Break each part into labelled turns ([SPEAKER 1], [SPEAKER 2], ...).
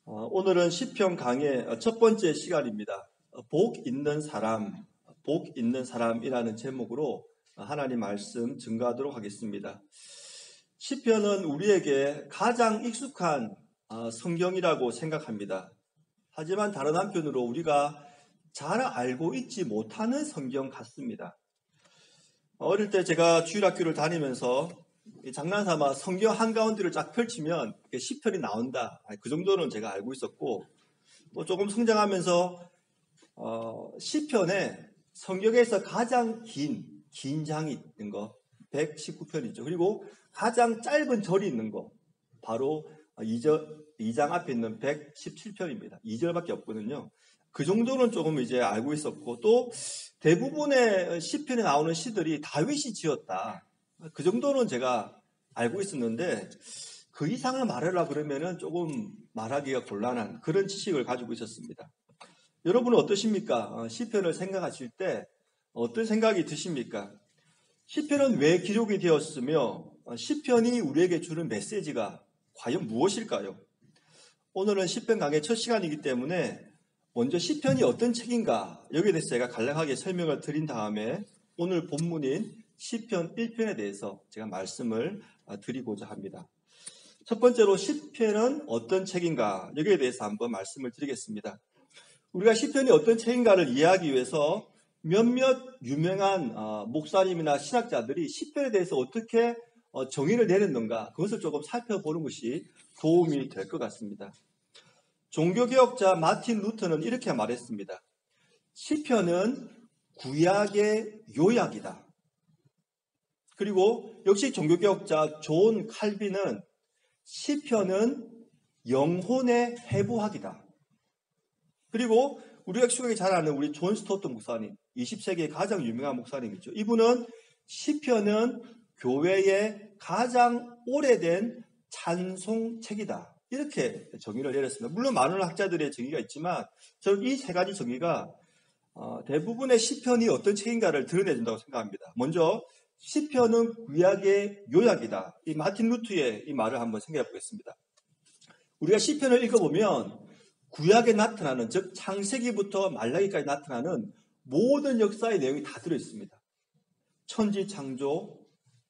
[SPEAKER 1] 오늘은 시편 강의 첫 번째 시간입니다. 복 있는 사람이라는 제목으로 하나님 말씀 증거하도록 하겠습니다. 시편은 우리에게 가장 익숙한 성경이라고 생각합니다. 하지만 다른 한편으로 우리가 잘 알고 있지 못하는 성경 같습니다. 어릴 때 제가 주일학교를 다니면서 장난삼아 성경 한가운데를 쫙 펼치면 시편이 나온다. 그 정도는 제가 알고 있었고, 또 조금 성장하면서 시편에 성경에서 가장 긴 장이 있는 거 119편이죠. 그리고 가장 짧은 절이 있는 거 바로 2장 앞에 있는 117편입니다. 2절밖에 없거든요. 그 정도는 조금 이제 알고 있었고, 또 대부분의 시편에 나오는 시들이 다윗이 지었다. 그 정도는 제가 알고 있었는데, 그 이상을 말하려 그러면은 조금 말하기가 곤란한 그런 지식을 가지고 있었습니다. 여러분은 어떠십니까? 시편을 생각하실 때 어떤 생각이 드십니까? 시편은 왜 기록이 되었으며 시편이 우리에게 주는 메시지가 과연 무엇일까요? 오늘은 시편 강의 첫 시간이기 때문에 먼저 시편이 어떤 책인가 여기에 대해서 제가 간략하게 설명을 드린 다음에 오늘 본문인 시편 1편에 대해서 제가 말씀을 드리고자 합니다. 첫 번째로 시편은 어떤 책인가 여기에 대해서 한번 말씀을 드리겠습니다. 우리가 시편이 어떤 책인가를 이해하기 위해서 몇몇 유명한 목사님이나 신학자들이 시편에 대해서 어떻게 정의를 내렸는가 그것을 조금 살펴보는 것이 도움이 될 것 같습니다. 종교개혁자 마틴 루터는 이렇게 말했습니다. 시편은 구약의 요약이다. 그리고 역시 종교개혁자 존 칼빈은 시편은 영혼의 해부학이다. 그리고 우리가 익숙하게 잘 아는 우리 존 스토트 목사님, 20세기의 가장 유명한 목사님이죠. 이분은 시편은 교회의 가장 오래된 찬송책이다. 이렇게 정의를 내렸습니다. 물론 많은 학자들의 정의가 있지만 저는 이 세 가지 정의가 대부분의 시편이 어떤 책인가를 드러내준다고 생각합니다. 먼저 시편은 구약의 요약이다. 이 마틴 루트의 이 말을 한번 생각해 보겠습니다. 우리가 시편을 읽어보면 구약에 나타나는, 즉 창세기부터 말라기까지 나타나는 모든 역사의 내용이 다 들어있습니다. 천지 창조,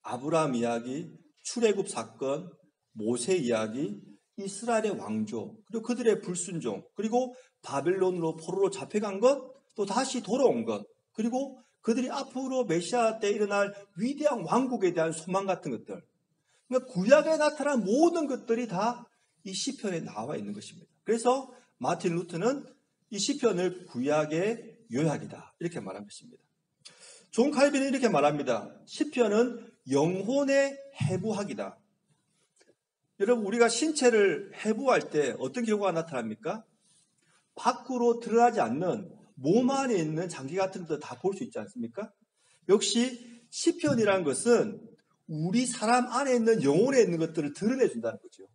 [SPEAKER 1] 아브라함 이야기, 출애굽 사건, 모세 이야기, 이스라엘의 왕조, 그리고 그들의 불순종, 그리고 바벨론으로 포로로 잡혀간 것, 또 다시 돌아온 것, 그리고 그들이 앞으로 메시아 때 일어날 위대한 왕국에 대한 소망 같은 것들. 그러니까 구약에 나타난 모든 것들이 다 이 시편에 나와 있는 것입니다. 그래서 마틴 루터는 이 시편을 구약의 요약이다. 이렇게 말한 것입니다. 존 칼빈은 이렇게 말합니다. 시편은 영혼의 해부학이다. 여러분, 우리가 신체를 해부할 때 어떤 결과가 나타납니까? 밖으로 드러나지 않는 몸 안에 있는 장기 같은 것도 다 볼 수 있지 않습니까? 역시 시편이라는 것은 우리 사람 안에 있는 영혼에 있는 것들을 드러내준다는 거죠.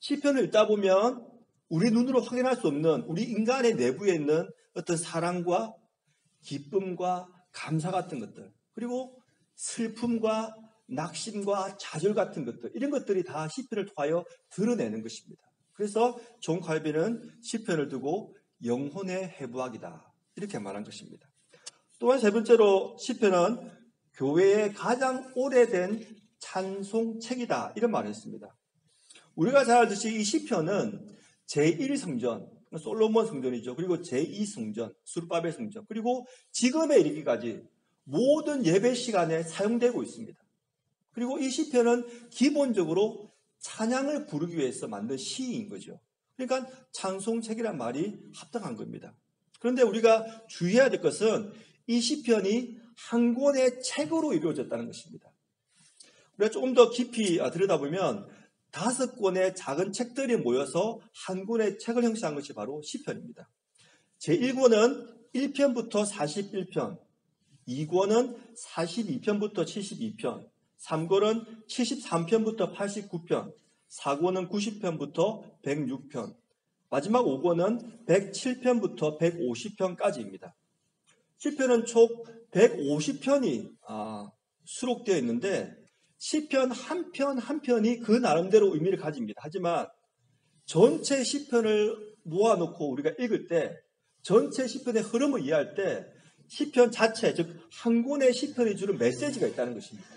[SPEAKER 1] 시편을 읽다 보면 우리 눈으로 확인할 수 없는 우리 인간의 내부에 있는 어떤 사랑과 기쁨과 감사 같은 것들, 그리고 슬픔과 낙심과 좌절 같은 것들, 이런 것들이 다 시편을 통하여 드러내는 것입니다. 그래서 존 칼빈은 시편을 두고 영혼의 해부학이다 이렇게 말한 것입니다. 또한 세 번째로 시편은 교회의 가장 오래된 찬송책이다 이런 말을 했습니다. 우리가 잘 알듯이 이 시편은 제1성전, 솔로몬 성전이죠. 그리고 제2성전, 수르바벨 성전, 그리고 지금에 이르기까지 모든 예배 시간에 사용되고 있습니다. 그리고 이 시편은 기본적으로 찬양을 부르기 위해서 만든 시인 거죠. 그러니까 찬송책이란 말이 합당한 겁니다. 그런데 우리가 주의해야 될 것은 이 시편이 한 권의 책으로 이루어졌다는 것입니다. 우리가 조금 더 깊이 들여다보면 5권의 작은 책들이 모여서 한 권의 책을 형성한 것이 바로 시편입니다. 제1권은 1편부터 41편, 2권은 42편부터 72편, 3권은 73편부터 89편, 4권은 90편부터 106편, 마지막 5권은 107편부터 150편까지입니다. 시편은 총 150편이 수록되어 있는데 시편 한 편 한 편이 그 나름대로 의미를 가집니다. 하지만 전체 시편을 모아놓고 우리가 읽을 때 전체 시편의 흐름을 이해할 때 시편 자체, 즉 한 권의 시편이 주는 메시지가 있다는 것입니다.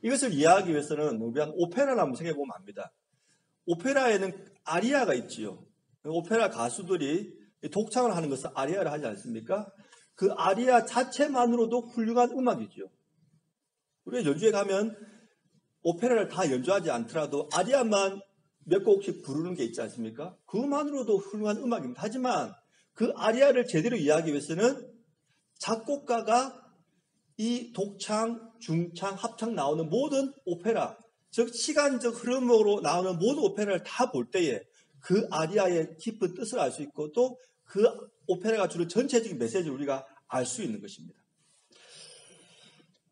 [SPEAKER 1] 이것을 이해하기 위해서는 우리가 오페라를 한번 생각해 보면 압니다. 오페라에는 아리아가 있지요. 오페라 가수들이 독창을 하는 것은 아리아를 하지 않습니까? 그 아리아 자체만으로도 훌륭한 음악이죠. 우리가 연주회 가면 오페라를 다 연주하지 않더라도 아리아만 몇 곡씩 부르는 게 있지 않습니까? 그만으로도 훌륭한 음악입니다. 하지만 그 아리아를 제대로 이해하기 위해서는 작곡가가 이 독창, 중창, 합창 나오는 모든 오페라, 즉 시간적 흐름으로 나오는 모든 오페라를 다 볼 때에 그 아리아의 깊은 뜻을 알 수 있고 또 그 오페라가 주는 전체적인 메시지를 우리가 알 수 있는 것입니다.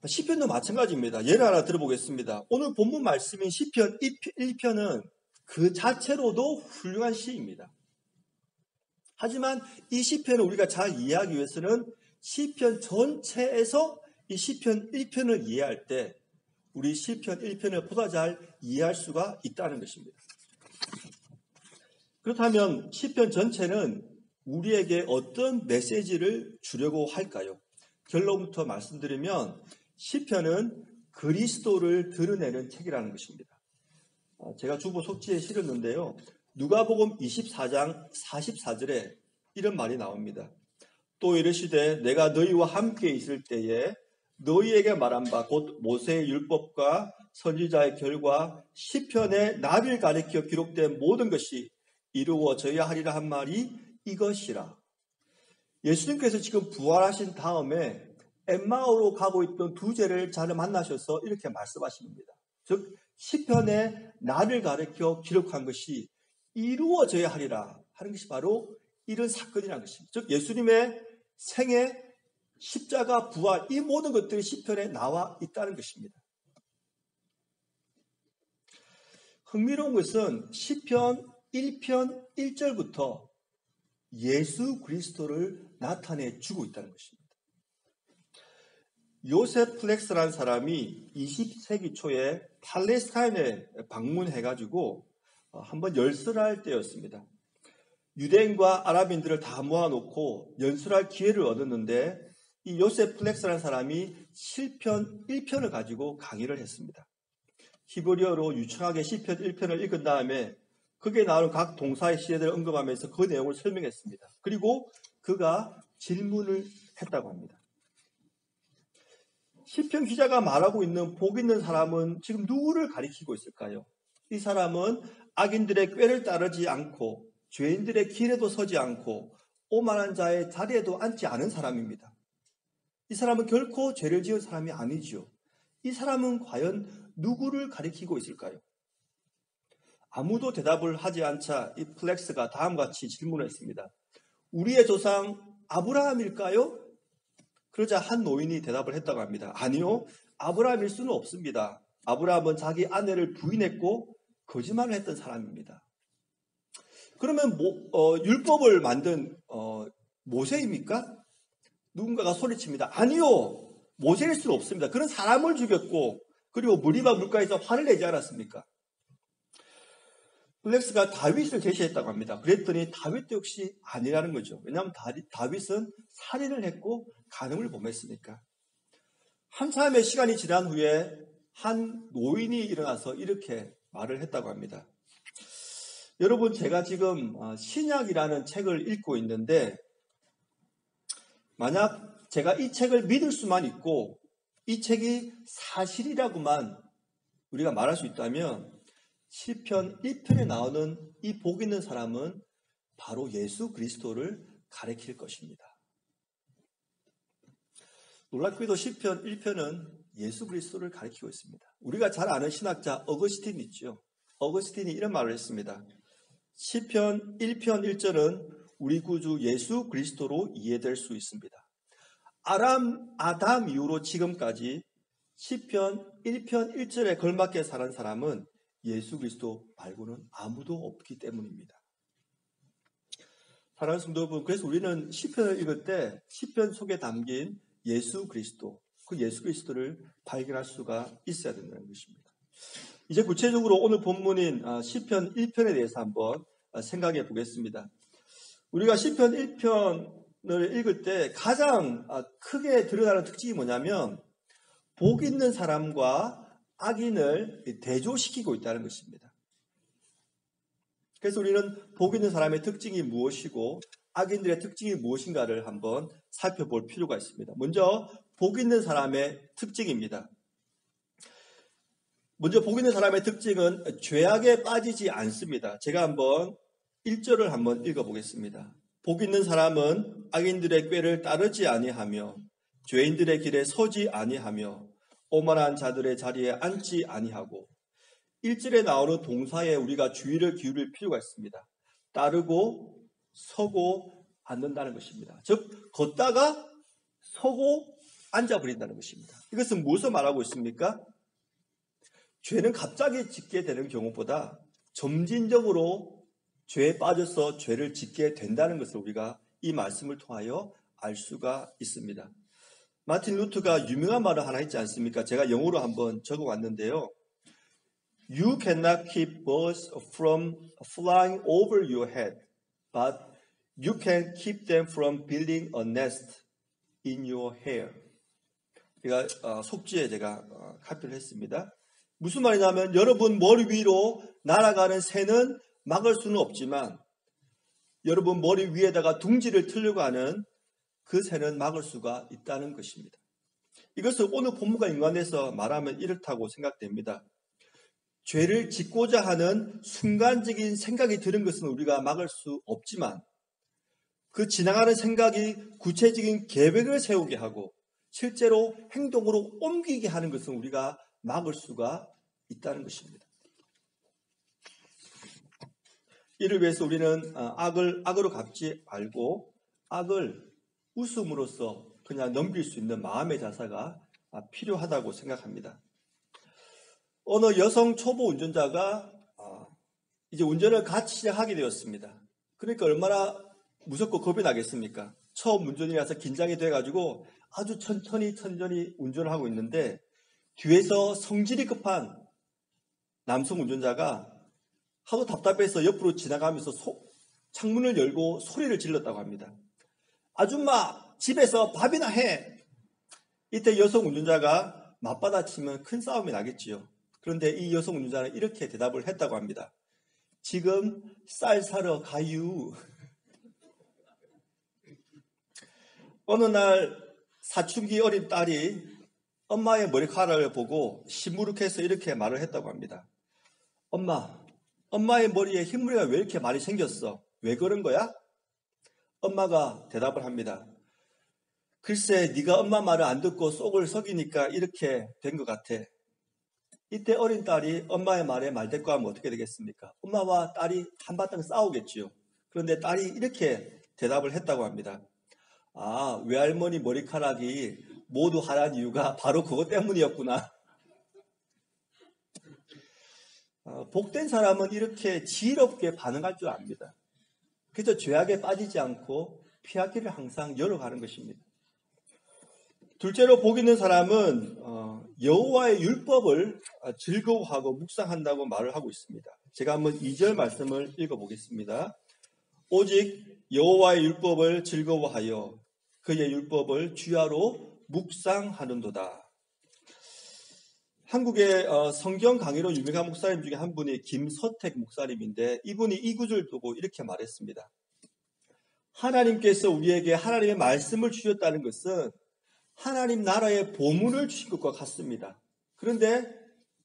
[SPEAKER 1] 시편도 마찬가지입니다. 예를 하나 들어보겠습니다. 오늘 본문 말씀인 시편 1편은 그 자체로도 훌륭한 시입니다. 하지만 이 시편을 우리가 잘 이해하기 위해서는 시편 전체에서 이 시편 1편을 이해할 때 우리 시편 1편을 보다 잘 이해할 수가 있다는 것입니다. 그렇다면 시편 전체는 우리에게 어떤 메시지를 주려고 할까요? 결론부터 말씀드리면 시편은 그리스도를 드러내는 책이라는 것입니다. 제가 주보 속지에 실었는데요. 누가복음 24장 44절에 이런 말이 나옵니다. 또 이르시되 내가 너희와 함께 있을 때에 너희에게 말한 바 곧 모세의 율법과 선지자의 결과 시편의 나를 가리켜 기록된 모든 것이 이루어져야 하리라 한 말이 이것이라. 예수님께서 지금 부활하신 다음에 엠마오로 가고 있던 두 제를 잘 만나셔서 이렇게 말씀하십니다. 즉 시편의 나를 가리켜 기록한 것이 이루어져야 하리라 하는 것이 바로 이런 사건이라는 것입니다. 즉 예수님의 생애, 십자가, 부활 이 모든 것들이 시편에 나와 있다는 것입니다. 흥미로운 것은 시편 1편 1절부터 예수 그리스도를 나타내 주고 있다는 것입니다. 요셉 플렉스라는 사람이 20세기 초에 팔레스타인에 방문해가지고 한번 열설할 때였습니다. 유대인과 아랍인들을 다 모아놓고 연설할 기회를 얻었는데 이 요셉 플렉스라는 사람이 시편 1편을 가지고 강의를 했습니다. 히브리어로 유창하게 시편 1편을 읽은 다음에 거기에 나오는 각 동사의 시제들을 언급하면서 그 내용을 설명했습니다. 그리고 그가 질문을 했다고 합니다. 시편 기자가 말하고 있는 복 있는 사람은 지금 누구를 가리키고 있을까요? 이 사람은 악인들의 꾀를 따르지 않고 죄인들의 길에도 서지 않고 오만한 자의 자리에도 앉지 않은 사람입니다. 이 사람은 결코 죄를 지은 사람이 아니지요. 이 사람은 과연 누구를 가리키고 있을까요? 아무도 대답을 하지 않자 이 플렉스가 다음과 같이 질문을 했습니다. 우리의 조상 아브라함일까요? 그러자 한 노인이 대답을 했다고 합니다. 아니요, 아브라함일 수는 없습니다. 아브라함은 자기 아내를 부인했고 거짓말을 했던 사람입니다. 그러면 율법을 만든 모세입니까? 누군가가 소리칩니다. 아니요, 모세일 수는 없습니다. 그런 사람을 죽였고 그리고 무리바 물가에서 화를 내지 않았습니까? 플렉스가 다윗을 제시했다고 합니다. 그랬더니 다윗도 역시 아니라는 거죠. 왜냐하면 다윗은 살인을 했고 간음을 범했으니까. 한참의 시간이 지난 후에 한 노인이 일어나서 이렇게 말을 했다고 합니다. 여러분, 제가 지금 신약이라는 책을 읽고 있는데 만약 제가 이 책을 믿을 수만 있고 이 책이 사실이라고만 우리가 말할 수 있다면 시편 1편에 나오는 이 복 있는 사람은 바로 예수 그리스도를 가리킬 것입니다. 놀랍게도 시편 1편은 예수 그리스도를 가리키고 있습니다. 우리가 잘 아는 신학자 어거스틴 있죠. 어거스틴이 이런 말을 했습니다. 시편 1편 1절은 우리 구주 예수 그리스도로 이해될 수 있습니다. 아담 이후로 지금까지 시편 1편 1절에 걸맞게 살은 사람은 예수 그리스도 말고는 아무도 없기 때문입니다. 사랑하는 성도 여러분, 그래서 우리는 시편을 읽을 때 시편 속에 담긴 예수 그리스도, 그 예수 그리스도를 발견할 수가 있어야 된다는 것입니다. 이제 구체적으로 오늘 본문인 시편 1편에 대해서 한번 생각해 보겠습니다. 우리가 시편 1편을 읽을 때 가장 크게 드러나는 특징이 뭐냐면 복 있는 사람과 악인을 대조시키고 있다는 것입니다. 그래서 우리는 복 있는 사람의 특징이 무엇이고 악인들의 특징이 무엇인가를 한번 살펴볼 필요가 있습니다. 먼저 복 있는 사람의 특징입니다. 먼저 복 있는 사람의 특징은 죄악에 빠지지 않습니다. 제가 한번 1절을 한번 읽어보겠습니다. 복 있는 사람은 악인들의 꾀를 따르지 아니하며 죄인들의 길에 서지 아니하며 오만한 자들의 자리에 앉지 아니하고 1절에 나오는 동사에 우리가 주의를 기울일 필요가 있습니다. 따르고 서고 앉는다는 것입니다. 즉 걷다가 서고 앉아버린다는 것입니다. 이것은 무엇을 말하고 있습니까? 죄는 갑자기 짓게 되는 경우보다 점진적으로 죄에 빠져서 죄를 짓게 된다는 것을 우리가 이 말씀을 통하여 알 수가 있습니다. 마틴 루터가 유명한 말을 하나 있지 않습니까? 제가 영어로 한번 적어왔는데요. You cannot keep birds from flying over your head, but you can keep them from building a nest in your hair. 제가 속지에 제가 카피를 했습니다. 무슨 말이냐면 여러분 머리 위로 날아가는 새는 막을 수는 없지만 여러분 머리 위에다가 둥지를 틀려고 하는 그 새는 막을 수가 있다는 것입니다. 이것을 오늘 본문과 연관해서 말하면 이렇다고 생각됩니다. 죄를 짓고자 하는 순간적인 생각이 드는 것은 우리가 막을 수 없지만 그 지나가는 생각이 구체적인 계획을 세우게 하고 실제로 행동으로 옮기게 하는 것은 우리가 막을 수가 있다는 것입니다. 이를 위해서 우리는 악을 악으로 갚지 말고 악을 웃음으로써 그냥 넘길 수 있는 마음의 자세가 필요하다고 생각합니다. 어느 여성 초보 운전자가 이제 운전을 같이 시작하게 되었습니다. 그러니까 얼마나 무섭고 겁이 나겠습니까? 처음 운전이라서 긴장이 돼가지고 아주 천천히 운전을 하고 있는데 뒤에서 성질이 급한 남성 운전자가 하도 답답해서 옆으로 지나가면서 창문을 열고 소리를 질렀다고 합니다. 아줌마 집에서 밥이나 해. 이때 여성 운전자가 맞받아치면 큰 싸움이 나겠지요. 그런데 이 여성 운전자는 이렇게 대답을 했다고 합니다. 지금 쌀 사러 가유. 어느 날 사춘기 어린 딸이 엄마의 머리카락을 보고 시무룩해서 이렇게 말을 했다고 합니다. 엄마의 머리에 흰머리가 왜 이렇게 많이 생겼어? 왜 그런 거야? 엄마가 대답을 합니다. 글쎄 네가 엄마 말을 안 듣고 속을 썩이니까 이렇게 된 것 같아. 이때 어린 딸이 엄마의 말에 말대꾸하면 어떻게 되겠습니까? 엄마와 딸이 한바탕 싸우겠지요. 그런데 딸이 이렇게 대답을 했다고 합니다. 외할머니 머리카락이 모두 하란 이유가 바로 그것 때문이었구나. 복된 사람은 이렇게 지혜롭게 반응할 줄 압니다. 그래서 죄악에 빠지지 않고 피하기를 항상 열어가는 것입니다. 둘째로 복 있는 사람은 여호와의 율법을 즐거워하고 묵상한다고 말을 하고 있습니다. 제가 한번 2절 말씀을 읽어보겠습니다. 오직 여호와의 율법을 즐거워하여 그의 율법을 주야로 묵상하는도다. 한국의 성경 강의로 유명한 목사님 중에 한 분이 김서택 목사님인데 이분이 이 구절을 두고 이렇게 말했습니다. 하나님께서 우리에게 하나님의 말씀을 주셨다는 것은 하나님 나라의 보물을 주신 것과 같습니다. 그런데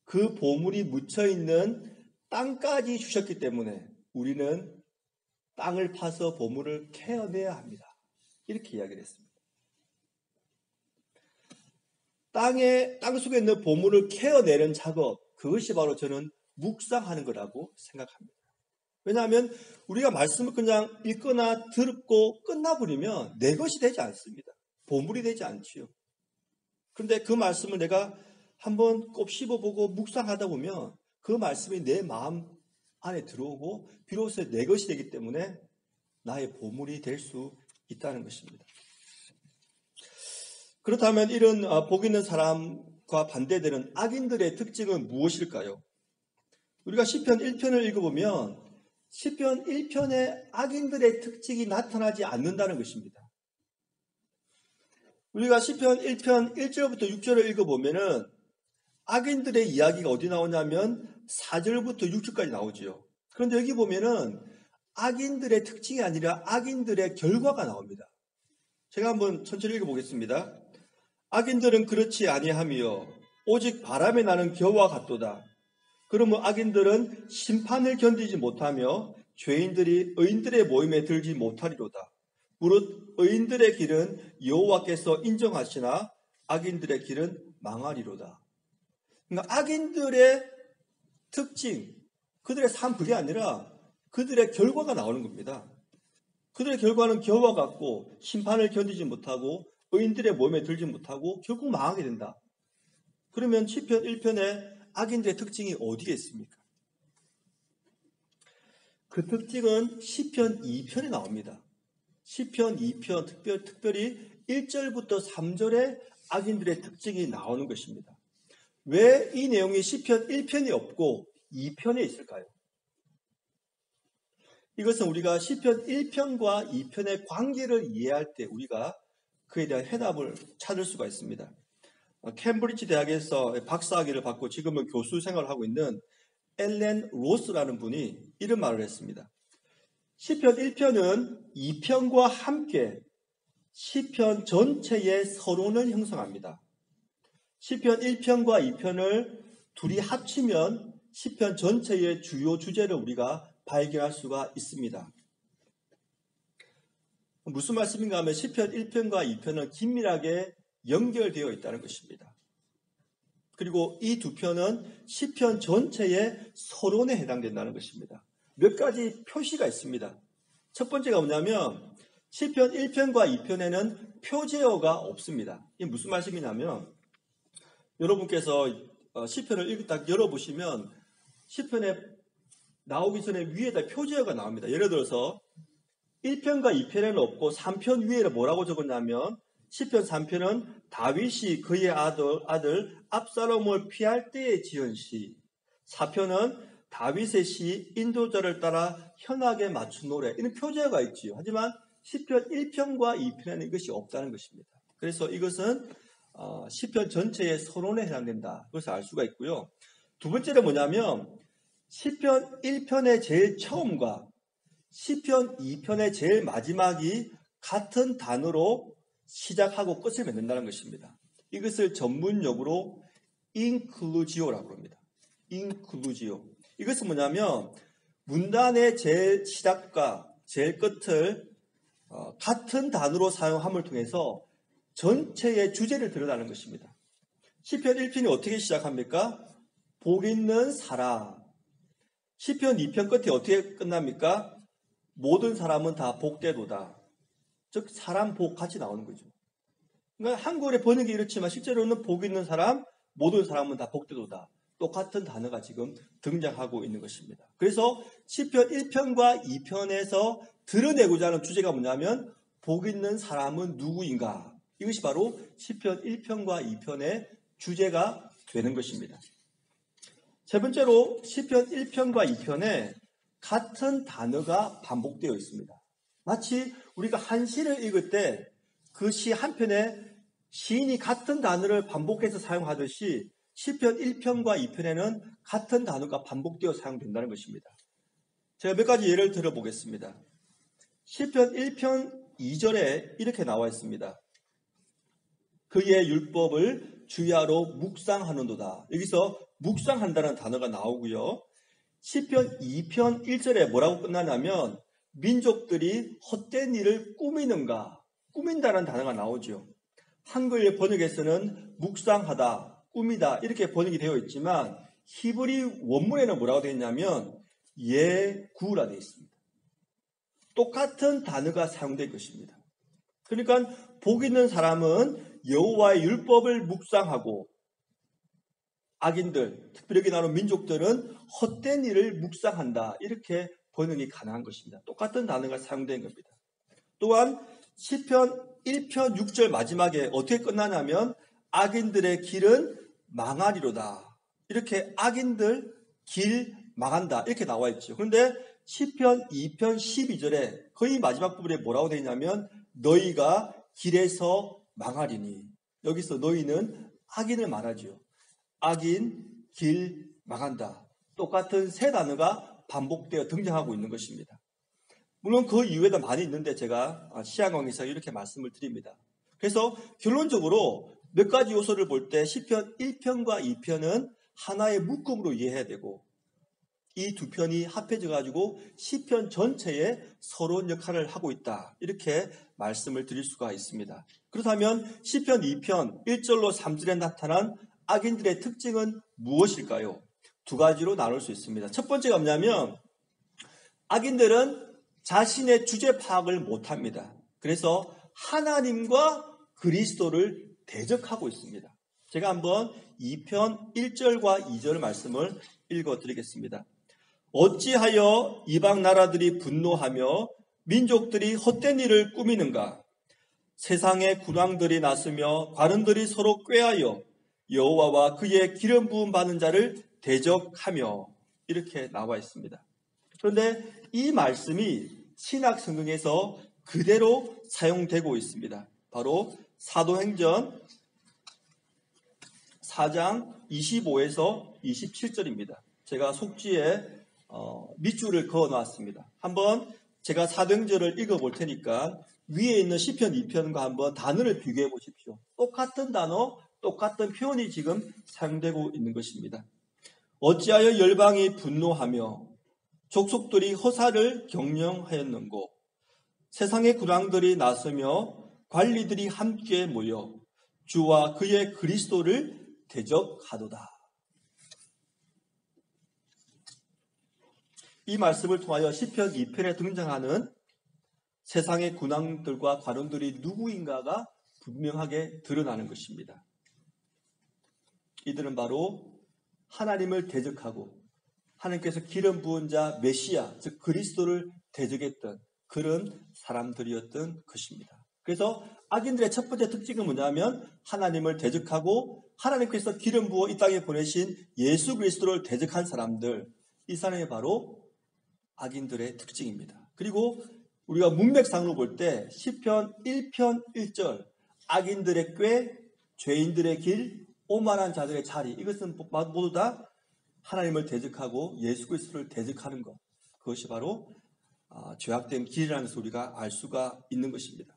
[SPEAKER 1] 그 보물이 묻혀있는 땅까지 주셨기 때문에 우리는 땅을 파서 보물을 캐어내야 합니다. 이렇게 이야기를 했습니다. 땅 속에 있는 보물을 캐어내는 작업, 그것이 바로 저는 묵상하는 거라고 생각합니다. 왜냐하면 우리가 말씀을 그냥 읽거나 듣고 끝나버리면 내 것이 되지 않습니다. 보물이 되지 않지요. 그런데 그 말씀을 내가 한번 꼭 씹어보고 묵상하다 보면 그 말씀이 내 마음 안에 들어오고 비로소 내 것이 되기 때문에 나의 보물이 될 수 있다는 것입니다. 그렇다면 이런 복 있는 사람과 반대되는 악인들의 특징은 무엇일까요? 우리가 시편 1편을 읽어보면 시편 1편의 악인들의 특징이 나타나지 않는다는 것입니다. 우리가 시편 1편 1절부터 6절을 읽어보면은 악인들의 이야기가 어디 나오냐면 4절부터 6절까지 나오지요. 그런데 여기 보면은 악인들의 특징이 아니라 악인들의 결과가 나옵니다. 제가 한번 천천히 읽어보겠습니다. 악인들은 그렇지 아니하며 오직 바람에 나는 겨와 같도다. 그러면 악인들은 심판을 견디지 못하며 죄인들이 의인들의 모임에 들지 못하리로다. 무릇 의인들의 길은 여호와께서 인정하시나 악인들의 길은 망하리로다. 그러니까 악인들의 특징, 그들의 삶 그게 아니라 그들의 결과가 나오는 겁니다. 그들의 결과는 겨와 같고 심판을 견디지 못하고 의인들의 모임에 들지 못하고 결국 망하게 된다. 그러면 시편 1편의 악인들의 특징이 어디에 있습니까? 그 특징은 시편 2편에 나옵니다. 시편 2편 특별히 1절부터 3절에 악인들의 특징이 나오는 것입니다. 왜 이 내용이 시편 1편에 없고 2편에 있을까요? 이것은 우리가 시편 1편과 2편의 관계를 이해할 때 우리가 그에 대한 해답을 찾을 수가 있습니다. 캠브리지 대학에서 박사학위를 받고 지금은 교수 생활을 하고 있는 엘렌 로스라는 분이 이런 말을 했습니다. 시편 1편은 2편과 함께 시편 전체의 서론을 형성합니다. 시편 1편과 2편을 둘이 합치면 시편 전체의 주요 주제를 우리가 발견할 수가 있습니다. 무슨 말씀인가 하면 시편 1편과 2편은 긴밀하게 연결되어 있다는 것입니다. 그리고 이 두 편은 시편 전체의 서론에 해당된다는 것입니다. 몇 가지 표시가 있습니다. 첫 번째가 뭐냐면 시편 1편과 2편에는 표제어가 없습니다. 이게 무슨 말씀이냐면 여러분께서 시편을 딱 열어보시면 시편에 나오기 전에 위에다 표제어가 나옵니다. 예를 들어서 1편과 2편에는 없고 3편 위에 뭐라고 적었냐면 시편 3편은 다윗이 그의 아들 압살롬을 피할 때에 지은 시, 4편은 다윗의 시 인도자를 따라 현악에 맞춘 노래, 이런 표제어가 있지요. 하지만 시편 1편과 2편에는 이것이 없다는 것입니다. 그래서 이것은 시편 전체의 서론에 해당된다. 그것을 알 수가 있고요. 두 번째는 뭐냐면 시편 1편의 제일 처음과 시편 2편의 제일 마지막이 같은 단어로 시작하고 끝을 맺는다는 것입니다. 이것을 전문용어로 inclusio라고 합니다. inclusio. 이것은 뭐냐면 문단의 제일 시작과 제일 끝을 같은 단어로 사용함을 통해서 전체의 주제를 드러내는 것입니다. 시편 1편이 어떻게 시작합니까? 복 있는 사람. 시편 2편 끝에 어떻게 끝납니까? 모든 사람은 다 복되도다. 즉 사람 복 같이 나오는 거죠. 그러니까 한글의 번역이 이렇지만 실제로는 복 있는 사람, 모든 사람은 다 복되도다. 똑같은 단어가 지금 등장하고 있는 것입니다. 그래서 시편 1편과 2편에서 드러내고자 하는 주제가 뭐냐면 복 있는 사람은 누구인가? 이것이 바로 시편 1편과 2편의 주제가 되는 것입니다. 세 번째로 시편 1편과 2편에 같은 단어가 반복되어 있습니다. 마치 우리가 한 시를 읽을 때 그 시 한 편에 시인이 같은 단어를 반복해서 사용하듯이 시편 1편과 2편에는 같은 단어가 반복되어 사용된다는 것입니다. 제가 몇 가지 예를 들어보겠습니다. 시편 1편 2절에 이렇게 나와 있습니다. 그의 율법을 주야로 묵상하는도다. 여기서 묵상한다는 단어가 나오고요. 시편 2편 1절에 뭐라고 끝나냐면 민족들이 헛된 일을 꾸민다는 단어가 나오죠. 한글 번역에서는 묵상하다, 꾸미다 이렇게 번역이 되어 있지만 히브리 원문에는 뭐라고 되어 있냐면 예구라 되어 있습니다. 똑같은 단어가 사용될 것입니다. 그러니까 복 있는 사람은 여호와의 율법을 묵상하고 악인들, 특별히 여기 나오는 민족들은 헛된 일을 묵상한다. 이렇게 번역이 가능한 것입니다. 똑같은 단어가 사용된 겁니다. 또한 시편 1편 6절 마지막에 어떻게 끝나냐면 악인들의 길은 망하리로다. 이렇게 악인들 길 망한다 이렇게 나와 있죠. 그런데 시편 2편 12절에 거의 마지막 부분에 뭐라고 되어 있냐면 너희가 길에서 망하리니, 여기서 너희는 악인을 말하죠. 악인, 길, 망한다. 똑같은 세 단어가 반복되어 등장하고 있는 것입니다. 물론 그 이유에도 많이 있는데 제가 시향강의에서 이렇게 말씀을 드립니다. 그래서 결론적으로 몇 가지 요소를 볼 때 시편 1편과 2편은 하나의 묶음으로 이해해야 되고, 이 두 편이 합해져 가지고 시편 전체에 서론 역할을 하고 있다, 이렇게 말씀을 드릴 수가 있습니다. 그렇다면 시편 2편 1절로 3절에 나타난 악인들의 특징은 무엇일까요? 두 가지로 나눌 수 있습니다. 첫 번째가 뭐냐면 악인들은 자신의 주제 파악을 못합니다. 그래서 하나님과 그리스도를 대적하고 있습니다. 제가 한번 2편 1절과 2절 말씀을 읽어드리겠습니다. 어찌하여 이방 나라들이 분노하며 민족들이 헛된 일을 꾸미는가? 세상의 군왕들이 나서며 관원들이 서로 꾀하여 여호와와 그의 기름 부음 받은 자를 대적하며, 이렇게 나와 있습니다. 그런데 이 말씀이 신약 성경에서 그대로 사용되고 있습니다. 바로 사도행전 4장 25에서 27절입니다. 제가 속지에 밑줄을 그어 놨습니다. 한번 제가 사도행전을 읽어볼 테니까 위에 있는 시편 2편과 한번 단어를 비교해 보십시오. 똑같은 단어, 똑같은 표현이 지금 사용되고 있는 것입니다. 어찌하여 열방이 분노하며 족속들이 허사를 경영하였는고, 세상의 군왕들이 나서며 관리들이 함께 모여 주와 그의 그리스도를 대적하도다. 이 말씀을 통하여 시편 2편에 등장하는 세상의 군왕들과 관원들이 누구인가가 분명하게 드러나는 것입니다. 이들은 바로 하나님을 대적하고 하나님께서 기름 부은 자 메시아, 즉 그리스도를 대적했던 그런 사람들이었던 것입니다. 그래서 악인들의 첫 번째 특징은 뭐냐면 하나님을 대적하고 하나님께서 기름 부어 이 땅에 보내신 예수 그리스도를 대적한 사람들, 이 사람이 바로 악인들의 특징입니다. 그리고 우리가 문맥상으로 볼 때 시편 1편 1절 악인들의 꾀, 죄인들의 길, 오만한 자들의 자리, 이것은 모두 다 하나님을 대적하고 예수 그리스도를 대적하는 것, 그것이 바로 죄악된 길이라는 것을 우리가 알 수가 있는 것입니다.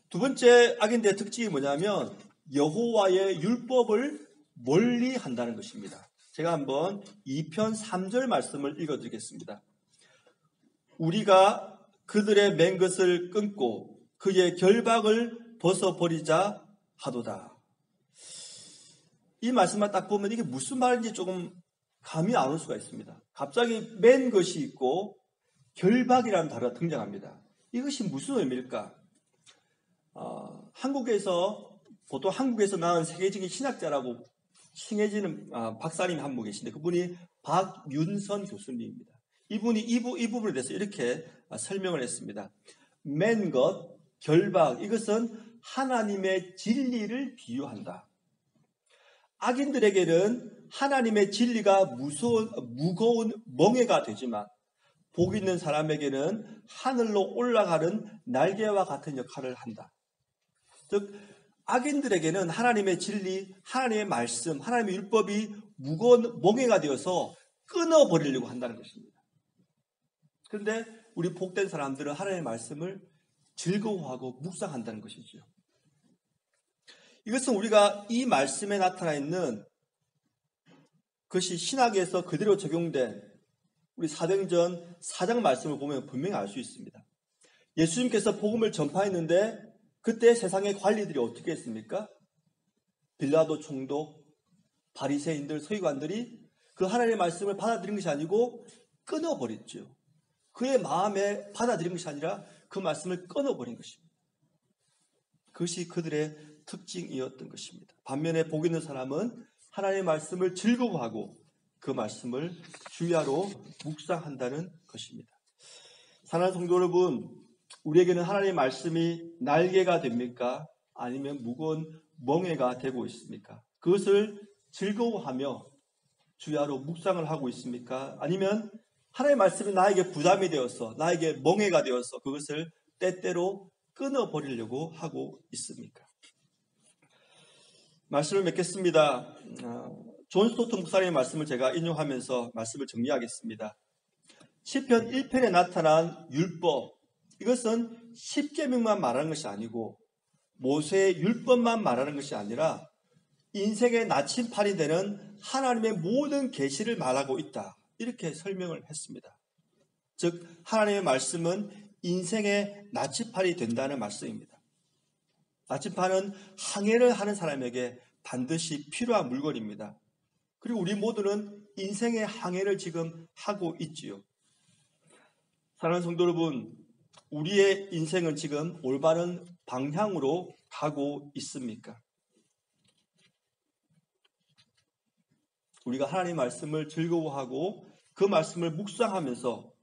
[SPEAKER 1] 두 번째 악인들의 특징이 뭐냐면 여호와의 율법을 멀리 한다는 것입니다. 제가 한번 2편 3절 말씀을 읽어드리겠습니다. 우리가 그들의 맨 것을 끊고 그의 결박을 벗어버리자 하도다. 이 말씀만 딱 보면 이게 무슨 말인지 조금 감이 안 올 수가 있습니다. 갑자기 맨 것이 있고 결박이라는 단어가 등장합니다. 이것이 무슨 의미일까? 보통 한국에서 나온 세계적인 신학자라고 칭해지는 박사님 한 분 계신데 그분이 박윤선 교수님입니다. 이분이 이 부분에 대해서 이렇게 설명을 했습니다. 맨 것, 결박, 이것은 하나님의 진리를 비유한다. 악인들에게는 하나님의 진리가 무거운 멍에가 되지만 복 있는 사람에게는 하늘로 올라가는 날개와 같은 역할을 한다. 즉 악인들에게는 하나님의 진리, 하나님의 말씀, 하나님의 율법이 무거운 멍에가 되어서 끊어버리려고 한다는 것입니다. 그런데 우리 복된 사람들은 하나님의 말씀을 즐거워하고 묵상한다는 것이죠. 이것은 우리가 이 말씀에 나타나 있는 그것이 신학에서 그대로 적용된 우리 사도행전 4장 말씀을 보면 분명히 알 수 있습니다. 예수님께서 복음을 전파했는데 그때 세상의 관리들이 어떻게 했습니까? 빌라도 총독, 바리새인들, 서기관들이 그 하나님의 말씀을 받아들인 것이 아니고 끊어버렸죠. 그의 마음에 받아들인 것이 아니라 그 말씀을 끊어버린 것입니다. 그것이 그들의 특징이었던 것입니다. 반면에 복 있는 사람은 하나님의 말씀을 즐거워하고 그 말씀을 주야로 묵상한다는 것입니다. 사랑하는 성도 여러분, 우리에게는 하나님의 말씀이 날개가 됩니까? 아니면 무거운 멍에가 되고 있습니까? 그것을 즐거워하며 주야로 묵상을 하고 있습니까? 아니면 하나님의 말씀이 나에게 부담이 되어서 나에게 멍해가 되어서 그것을 때때로 끊어버리려고 하고 있습니까? 말씀을 맺겠습니다. 존 스토트 목사님의 말씀을 제가 인용하면서 말씀을 정리하겠습니다. 시편 1편에 나타난 율법, 이것은 10계명만 말하는 것이 아니고 모세의 율법만 말하는 것이 아니라 인생의 나침판이 되는 하나님의 모든 계시를 말하고 있다. 이렇게 설명을 했습니다. 즉 하나님의 말씀은 인생의 나침판이 된다는 말씀입니다. 나침판은 항해를 하는 사람에게 반드시 필요한 물건입니다. 그리고 우리 모두는 인생의 항해를 지금 하고 있지요. 사랑하는 성도 여러분, 우리의 인생은 지금 올바른 방향으로 가고 있습니까? 우리가 하나님의 말씀을 즐거워하고 그 말씀을 묵상하면서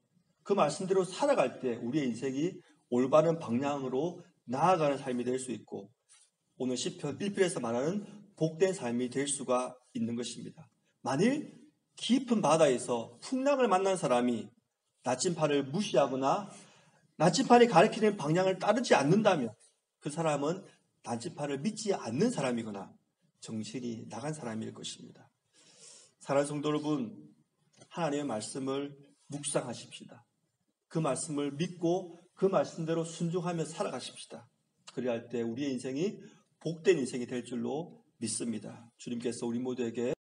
[SPEAKER 1] 그 말씀대로 살아갈 때 우리의 인생이 올바른 방향으로 나아가는 삶이 될 수 있고 오늘 시편 1편에서 말하는 복된 삶이 될 수가 있는 것입니다. 만일 깊은 바다에서 풍랑을 만난 사람이 나침판을 무시하거나 나침판이 가리키는 방향을 따르지 않는다면 그 사람은 나침판을 믿지 않는 사람이거나 정신이 나간 사람일 것입니다. 사랑하는 성도 여러분, 하나님의 말씀을 묵상하십시다. 그 말씀을 믿고 그 말씀대로 순종하며 살아가십시다. 그래야 할 때 우리의 인생이 복된 인생이 될 줄로 믿습니다. 주님께서 우리 모두에게